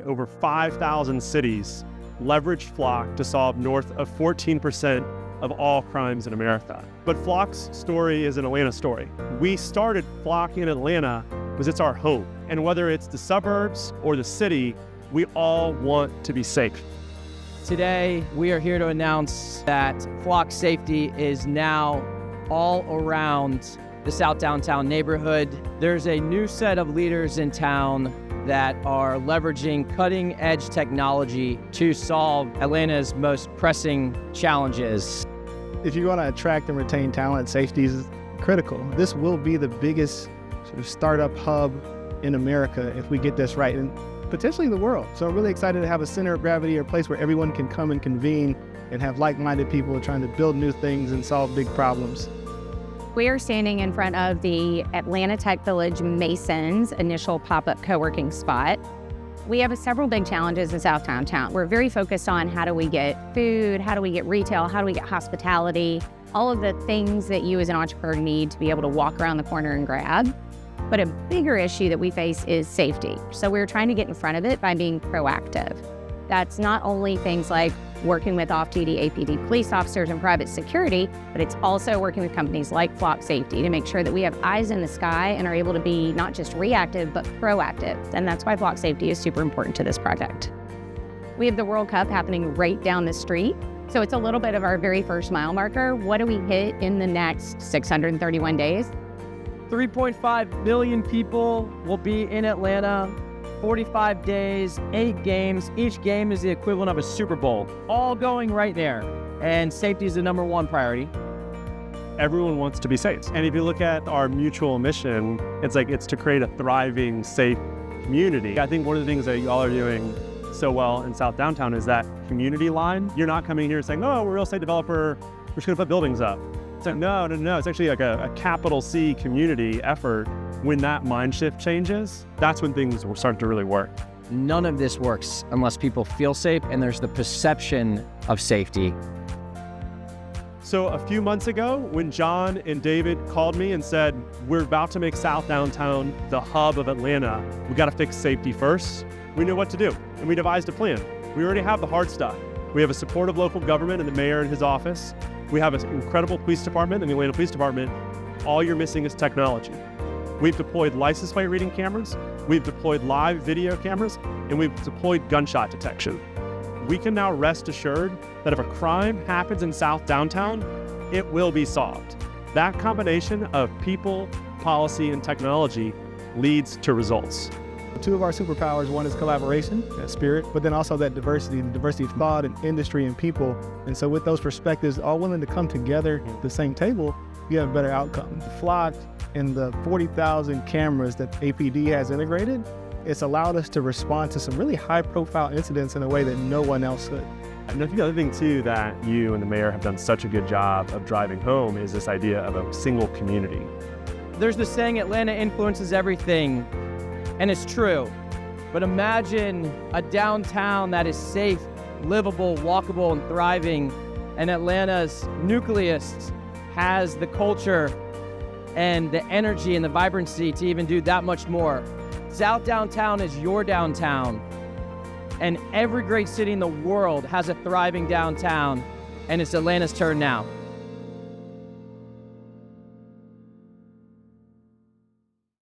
Over 5,000 cities leverage Flock to solve north of 14% of all crimes in America. But Flock's story is an Atlanta story. We started Flock in Atlanta because it's our home. And whether it's the suburbs or the city, we all want to be safe. Today, we are here to announce that Flock safety is now all around the South Downtown neighborhood. There's a new set of leaders in town that are leveraging cutting-edge technology to solve Atlanta's most pressing challenges. If you want to attract and retain talent, safety is critical. This will be the biggest sort of startup hub in America if we get this right, and potentially the world. So I'm really excited to have a center of gravity, or a place where everyone can come and convene and have like-minded people trying to build new things and solve big problems. We are standing in front of the Atlanta Tech Village Masons initial pop-up co-working spot. We have several big challenges in South Downtown. We're very focused on how do we get food, how do we get retail, how do we get hospitality, all of the things that you as an entrepreneur need to be able to walk around the corner and grab. But a bigger issue that we face is safety. So we're trying to get in front of it by being proactive. That's not only things like working with off-duty APD police officers and private security, but it's also working with companies like Flock Safety to make sure that we have eyes in the sky and are able to be not just reactive, but proactive. And that's why Flock Safety is super important to this project. We have the World Cup happening right down the street. So it's a little bit of our very first mile marker. What do we hit in the next 631 days? 3.5 million people will be in Atlanta, 45 days, 8 games. Each game is the equivalent of a Super Bowl, all going right there. And safety is the #1 priority. Everyone wants to be safe. And if you look at our mutual mission, it's to create a thriving, safe community. I think one of the things that y'all are doing so well in South Downtown is that community line. You're not coming here saying, oh, we're a real estate developer, we're just gonna put buildings up. It's like, no. It's actually like a capital C community effort. When that mind shift changes, that's when things will start to really work. None of this works unless people feel safe and there's the perception of safety. So a few months ago, when John and David called me and said, we're about to make South Downtown the hub of Atlanta, we got to fix safety first, we knew what to do, and we devised a plan. We already have the hard stuff. We have a supportive local government and the mayor and his office. We have an incredible police department and the Atlanta Police Department. All you're missing is technology. We've deployed license plate reading cameras, we've deployed live video cameras, and we've deployed gunshot detection. We can now rest assured that if a crime happens in South Downtown, it will be solved. That combination of people, policy, and technology leads to results. Two of our superpowers, one is collaboration, that spirit, but then also that diversity, the diversity of thought and industry and people. And so with those perspectives all willing to come together at the same table, you have a better outcome. The Flock and the 40,000 cameras that APD has integrated, it's allowed us to respond to some really high-profile incidents in a way that no one else could. And I think the other thing, too, that you and the mayor have done such a good job of driving home is this idea of a single community. There's the saying, Atlanta influences everything, and it's true. But imagine a downtown that is safe, livable, walkable, and thriving, and Atlanta's nucleus has the culture and the energy and the vibrancy to even do that much more. South Downtown is your downtown, and every great city in the world has a thriving downtown, and it's Atlanta's turn now.